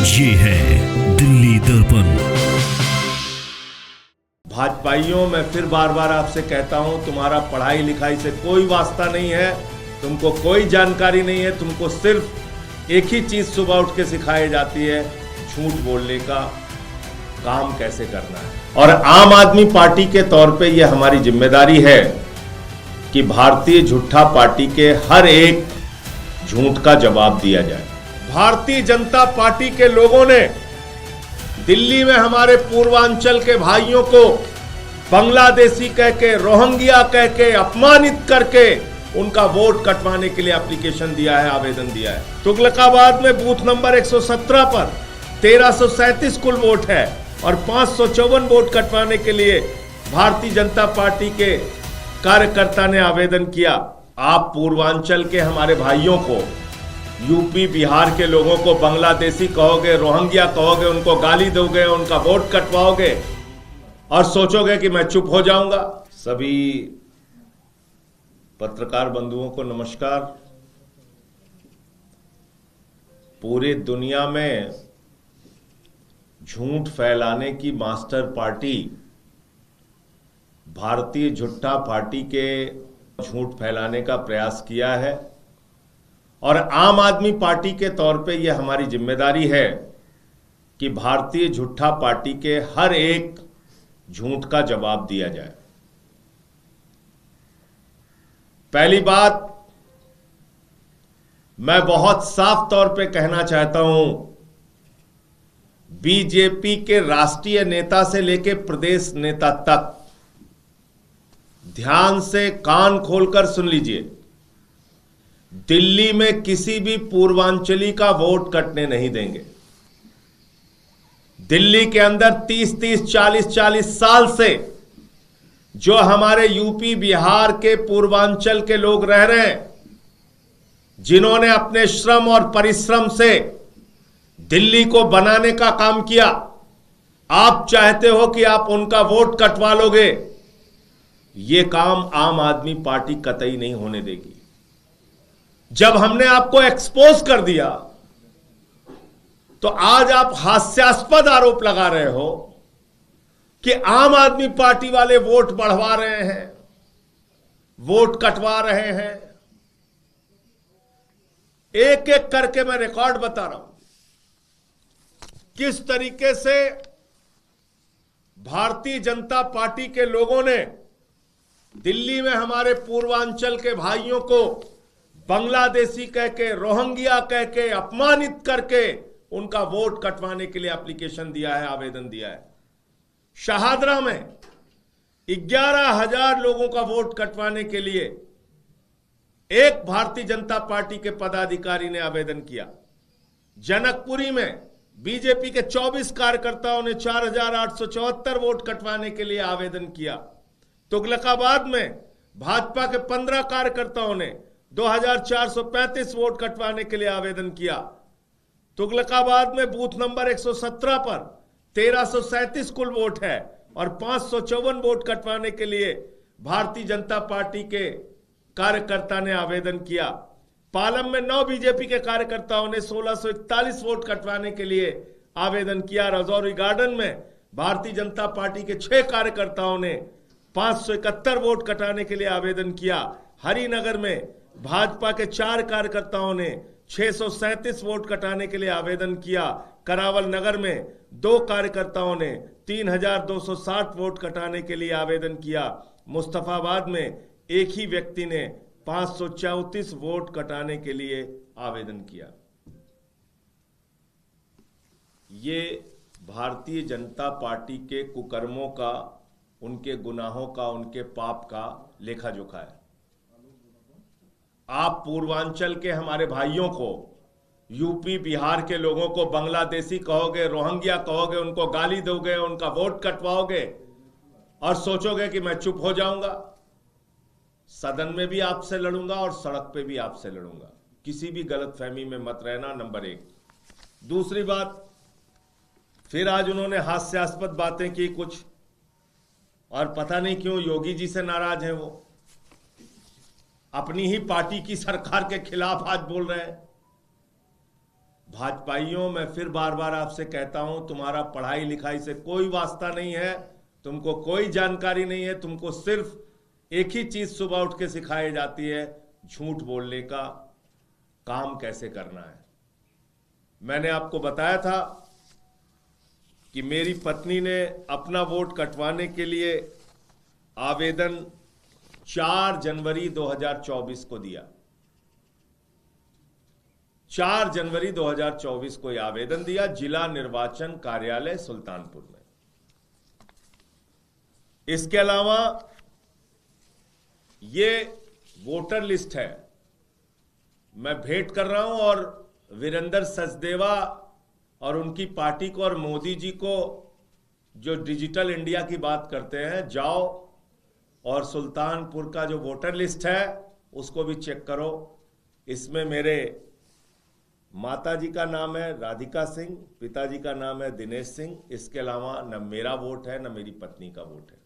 ये है दिल्ली दर्पण। भाजपाइयों, मैं फिर बार बार आपसे कहता हूं, तुम्हारा पढ़ाई लिखाई से कोई वास्ता नहीं है, तुमको कोई जानकारी नहीं है। तुमको सिर्फ एक ही चीज सुबह उठ के सिखाई जाती है, झूठ बोलने का काम कैसे करना है। और आम आदमी पार्टी के तौर पे यह हमारी जिम्मेदारी है कि भारतीय झूठा पार्टी के हर एक झूठ का जवाब दिया जाए। भारतीय जनता पार्टी के लोगों ने दिल्ली में हमारे पूर्वांचल के भाइयों को बांग्लादेशी कह के, रोहिंग्या कह के, अपमानित करके उनका वोट कटवाने के लिए एप्लीकेशन दिया है, आवेदन दिया है। तुगलकाबाद में बूथ नंबर 117 पर 1337 कुल वोट है और 554 वोट कटवाने के लिए भारतीय जनता पार्टी के कार्यकर्ता ने आवेदन किया। आप पूर्वांचल के हमारे भाइयों को, यूपी बिहार के लोगों को बांग्लादेशी कहोगे, रोहिंग्या कहोगे, उनको गाली दोगे, उनका वोट कटवाओगे और सोचोगे कि मैं चुप हो जाऊंगा। सभी पत्रकार बंधुओं को नमस्कार। पूरी दुनिया में झूठ फैलाने की मास्टर पार्टी भारतीय झूठा पार्टी के झूठ फैलाने का प्रयास किया है और आम आदमी पार्टी के तौर पे यह हमारी जिम्मेदारी है कि भारतीय झूठा पार्टी के हर एक झूठ का जवाब दिया जाए। पहली बात, मैं बहुत साफ तौर पे कहना चाहता हूं, बीजेपी के राष्ट्रीय नेता से लेकर प्रदेश नेता तक ध्यान से कान खोलकर सुन लीजिए। दिल्ली में किसी भी पूर्वांचली का वोट कटने नहीं देंगे। दिल्ली के अंदर 30-30, 40-40 साल से जो हमारे यूपी बिहार के पूर्वांचल के लोग रह रहे हैं, जिन्होंने अपने श्रम और परिश्रम से दिल्ली को बनाने का काम किया, आप चाहते हो कि आप उनका वोट कटवा लोगे, यह काम आम आदमी पार्टी कतई नहीं होने देगी। जब हमने आपको एक्सपोज कर दिया तो आज आप हास्यास्पद आरोप लगा रहे हो कि आम आदमी पार्टी वाले वोट बढ़वा रहे हैं, वोट कटवा रहे हैं। एक एक करके मैं रिकॉर्ड बता रहा हूं किस तरीके से भारतीय जनता पार्टी के लोगों ने दिल्ली में हमारे पूर्वांचल के भाइयों को बांग्लादेशी कह के, रोहिंग्या कह के, अपमानित करके उनका वोट कटवाने के लिए एप्लीकेशन दिया है, आवेदन दिया है। शाहदरा में 11,000 लोगों का वोट कटवाने के लिए एक भारतीय जनता पार्टी के पदाधिकारी ने आवेदन किया। जनकपुरी में बीजेपी के 24 कार्यकर्ताओं ने 4,874 वोट कटवाने के लिए आवेदन किया। तुगलकाबाद में भाजपा के 15 कार्यकर्ताओं ने 2,435 वोट कटवाने के लिए आवेदन किया। तुगलकाबाद में बूथ नंबर 117 पर 1337 कुल वोट है और 554 वोट कटवाने के लिए भारतीय जनता पार्टी के कार्यकर्ता ने आवेदन किया। पालम में 9 बीजेपी के कार्यकर्ताओं ने 1641 वोट कटवाने के लिए आवेदन किया। रजौरी गार्डन में भारतीय जनता पार्टी के 6 कार्यकर्ताओं ने 571 वोट कटाने के लिए आवेदन किया। हरिनगर में भाजपा के 4 कार्यकर्ताओं ने 637 वोट कटाने के लिए आवेदन किया। करावल नगर में 2 कार्यकर्ताओं ने 3,260 वोट कटाने के लिए आवेदन किया। मुस्तफाबाद में एक ही व्यक्ति ने 534 वोट कटाने के लिए आवेदन किया। ये भारतीय जनता पार्टी के कुकर्मों का, उनके गुनाहों का, उनके पाप का लेखा जोखा है। आप पूर्वांचल के हमारे भाइयों को, यूपी बिहार के लोगों को बांग्लादेशी कहोगे, रोहिंग्या कहोगे, उनको गाली दोगे, उनका वोट कटवाओगे और सोचोगे कि मैं चुप हो जाऊंगा। सदन में भी आपसे लड़ूंगा और सड़क पे भी आपसे लड़ूंगा। किसी भी गलतफहमी में मत रहना, नंबर 1। दूसरी बात, फिर आज उन्होंने हास्यास्पद बातें की कुछ, और पता नहीं क्यों योगी जी से नाराज हैं। वो अपनी ही पार्टी की सरकार के खिलाफ आज बोल रहे हैं। भाजपाइयों, मैं फिर बार बार आपसे कहता हूं, तुम्हारा पढ़ाई लिखाई से कोई वास्ता नहीं है, तुमको कोई जानकारी नहीं है, तुमको सिर्फ एक ही चीज सुबह उठ के सिखाई जाती है, झूठ बोलने का काम कैसे करना है। मैंने आपको बताया था कि मेरी पत्नी ने अपना वोट कटवाने के लिए आवेदन 4 जनवरी 2024 को दिया। 4 जनवरी 2024 को यह आवेदन दिया जिला निर्वाचन कार्यालय सुल्तानपुर में। इसके अलावा ये वोटर लिस्ट है, मैं भेंट कर रहा हूं, और वीरेंद्र सचदेवा और उनकी पार्टी को और मोदी जी को जो डिजिटल इंडिया की बात करते हैं, जाओ और सुल्तानपुर का जो वोटर लिस्ट है उसको भी चेक करो। इसमें मेरे माता जी का नाम है राधिका सिंह, पिताजी का नाम है दिनेश सिंह। इसके अलावा न मेरा वोट है न मेरी पत्नी का वोट है।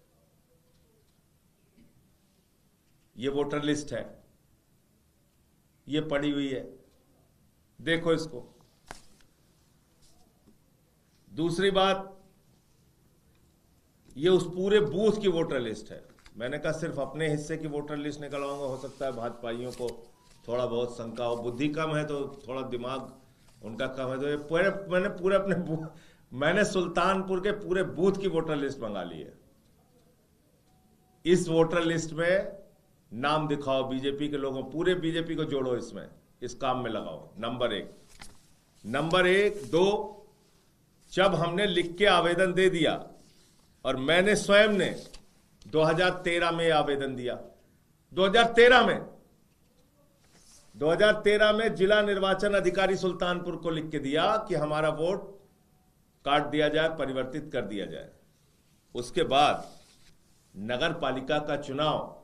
ये वोटर लिस्ट है, ये पड़ी हुई है, देखो इसको। दूसरी बात, ये उस पूरे बूथ की वोटर लिस्ट है। मैंने कहा सिर्फ अपने हिस्से की वोटर लिस्ट निकलवाऊंगा, हो सकता है भाजपाइयों को थोड़ा बहुत शंका हो, बुद्धि कम है तो थोड़ा दिमाग उनका कम है, तो ये मैंने सुल्तानपुर के पूरे बूथ की वोटर लिस्ट मंगा ली है। इस वोटर लिस्ट में नाम दिखाओ बीजेपी के लोगों, पूरे बीजेपी को जोड़ो, इसमें इस काम में लगाओ। नंबर एक। 2, जब हमने लिख के आवेदन दे दिया, और मैंने स्वयं ने 2013 में आवेदन दिया, 2013 में जिला निर्वाचन अधिकारी सुल्तानपुर को लिख के दिया कि हमारा वोट काट दिया जाए, परिवर्तित कर दिया जाए। उसके बाद नगर पालिका का चुनाव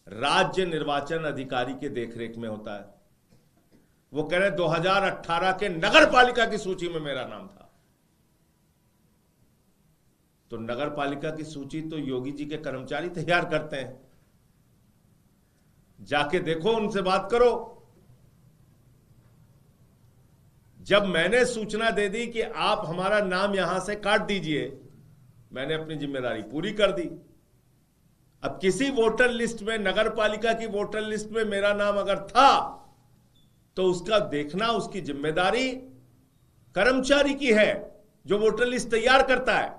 राज्य निर्वाचन अधिकारी के देखरेख में होता है। वो कह रहे 2018 के नगर पालिका की सूची में मेरा नाम था। तो नगर पालिका की सूची तो योगी जी के कर्मचारी तैयार करते हैं, जाके देखो, उनसे बात करो। जब मैंने सूचना दे दी कि आप हमारा नाम यहां से काट दीजिए, मैंने अपनी जिम्मेदारी पूरी कर दी। अब किसी वोटर लिस्ट में, नगर पालिका की वोटर लिस्ट में मेरा नाम अगर था, तो उसका देखना, उसकी जिम्मेदारी कर्मचारी की है जो वोटर लिस्ट तैयार करता है।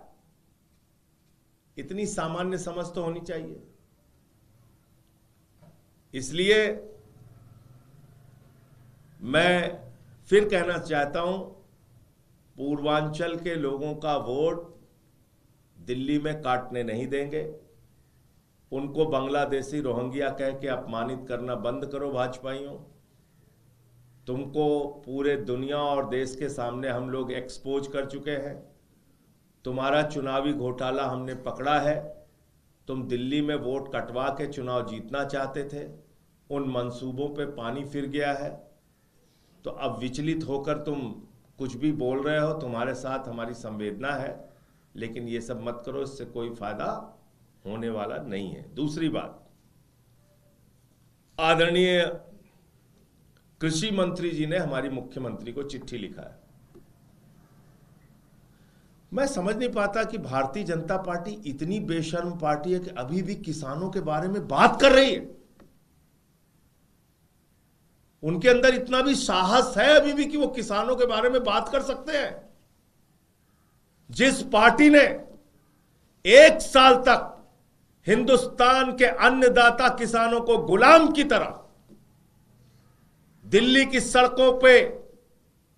इतनी सामान्य समझ तो होनी चाहिए। इसलिए मैं फिर कहना चाहता हूं, पूर्वांचल के लोगों का वोट दिल्ली में काटने नहीं देंगे। उनको बांग्लादेशी रोहिंग्या कह के अपमानित करना बंद करो भाजपाइयों। तुमको पूरे दुनिया और देश के सामने हम लोग एक्सपोज कर चुके हैं। तुम्हारा चुनावी घोटाला हमने पकड़ा है। तुम दिल्ली में वोट कटवा के चुनाव जीतना चाहते थे, उन मंसूबों पे पानी फिर गया है। तो अब विचलित होकर तुम कुछ भी बोल रहे हो, तुम्हारे साथ हमारी संवेदना है, लेकिन ये सब मत करो, इससे कोई फायदा होने वाला नहीं है। दूसरी बात, आदरणीय कृषि मंत्री जी ने हमारी मुख्यमंत्री को चिट्ठी लिखा है। मैं समझ नहीं पाता कि भारतीय जनता पार्टी इतनी बेशर्म पार्टी है कि अभी भी किसानों के बारे में बात कर रही है। उनके अंदर इतना भी साहस है अभी भी कि वो किसानों के बारे में बात कर सकते हैं। जिस पार्टी ने 1 साल तक हिंदुस्तान के अन्नदाता किसानों को गुलाम की तरह दिल्ली की सड़कों पे,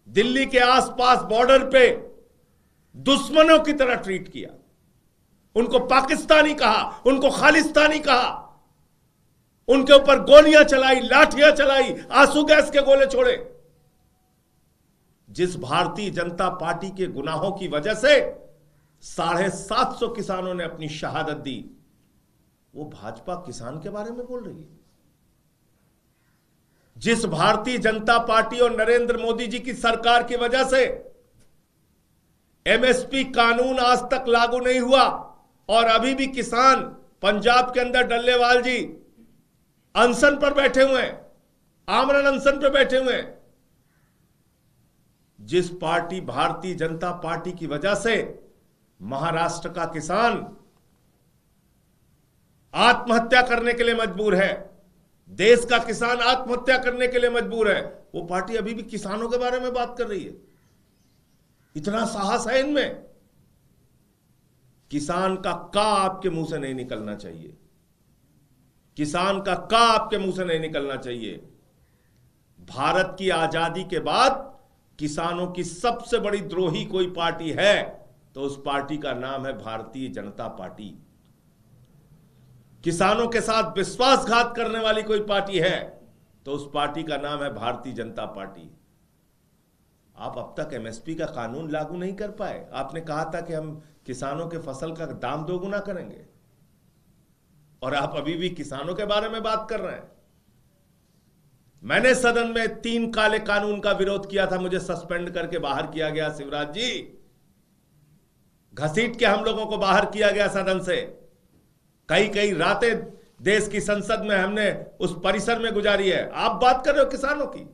दिल्ली के आसपास बॉर्डर पे दुश्मनों की तरह ट्रीट किया, उनको पाकिस्तानी कहा, उनको खालिस्तानी कहा, उनके ऊपर गोलियां चलाई, लाठियां चलाई, आंसू गैस के गोले छोड़े। जिस भारतीय जनता पार्टी के गुनाहों की वजह से 750 किसानों ने अपनी शहादत दी, वो भाजपा किसान के बारे में बोल रही है। जिस भारतीय जनता पार्टी और नरेंद्र मोदी जी की सरकार की वजह से एमएसपी कानून आज तक लागू नहीं हुआ और अभी भी किसान पंजाब के अंदर डल्लेवाल जी अनशन पर बैठे हुए हैं, आमरण अनशन पर बैठे हुए हैं। जिस पार्टी भारतीय जनता पार्टी की वजह से महाराष्ट्र का किसान आत्महत्या करने के लिए मजबूर है, देश का किसान आत्महत्या करने के लिए मजबूर है, वो पार्टी अभी भी किसानों के बारे में बात कर रही है। इतना साहस है इनमें। किसान का का आपके मुंह से नहीं निकलना चाहिए, किसान का का आपके मुंह से नहीं निकलना चाहिए। भारत की आजादी के बाद किसानों की सबसे बड़ी द्रोही कोई पार्टी है तो उस पार्टी का नाम है भारतीय जनता पार्टी। किसानों के साथ विश्वासघात करने वाली कोई पार्टी है तो उस पार्टी का नाम है भारतीय जनता पार्टी। आप अब तक एमएसपी का कानून लागू नहीं कर पाए। आपने कहा था कि हम किसानों के फसल का दाम दोगुना करेंगे और आप अभी भी किसानों के बारे में बात कर रहे हैं। मैंने सदन में 3 काले कानून का विरोध किया था, मुझे सस्पेंड करके बाहर किया गया। शिवराज जी, घसीट के हम लोगों को बाहर किया गया सदन से। कई रातें देश की संसद में हमने उस परिसर में गुजारी है। आप बात कर रहे हो किसानों की,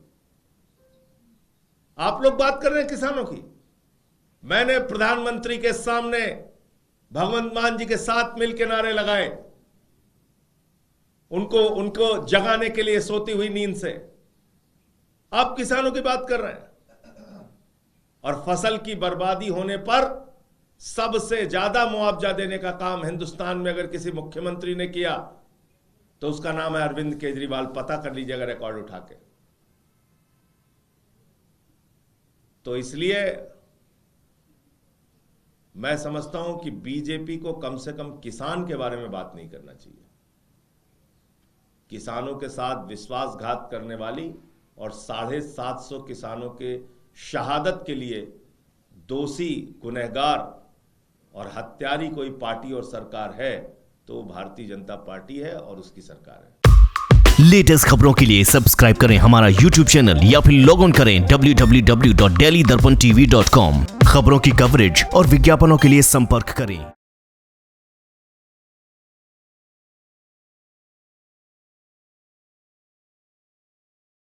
आप लोग बात कर रहे हैं किसानों की। मैंने प्रधानमंत्री के सामने भगवंत मान जी के साथ मिलकर नारे लगाए, उनको जगाने के लिए सोती हुई नींद से। आप किसानों की बात कर रहे हैं। और फसल की बर्बादी होने पर सबसे ज्यादा मुआवजा देने का काम हिंदुस्तान में अगर किसी मुख्यमंत्री ने किया तो उसका नाम है अरविंद केजरीवाल। पता कर लीजिएगा रिकॉर्ड उठा के। तो इसलिए मैं समझता हूं कि बीजेपी को कम से कम किसान के बारे में बात नहीं करना चाहिए। किसानों के साथ विश्वासघात करने वाली और 750 किसानों के शहादत के लिए दोषी, गुनहगार और हत्यारी कोई पार्टी और सरकार है तो वो भारतीय जनता पार्टी है और उसकी सरकार है। लेटेस्ट खबरों के लिए सब्सक्राइब करें हमारा YouTube चैनल या फिर लॉग ऑन करें www.delhidarpantv.com। खबरों की कवरेज और विज्ञापनों के लिए संपर्क करें।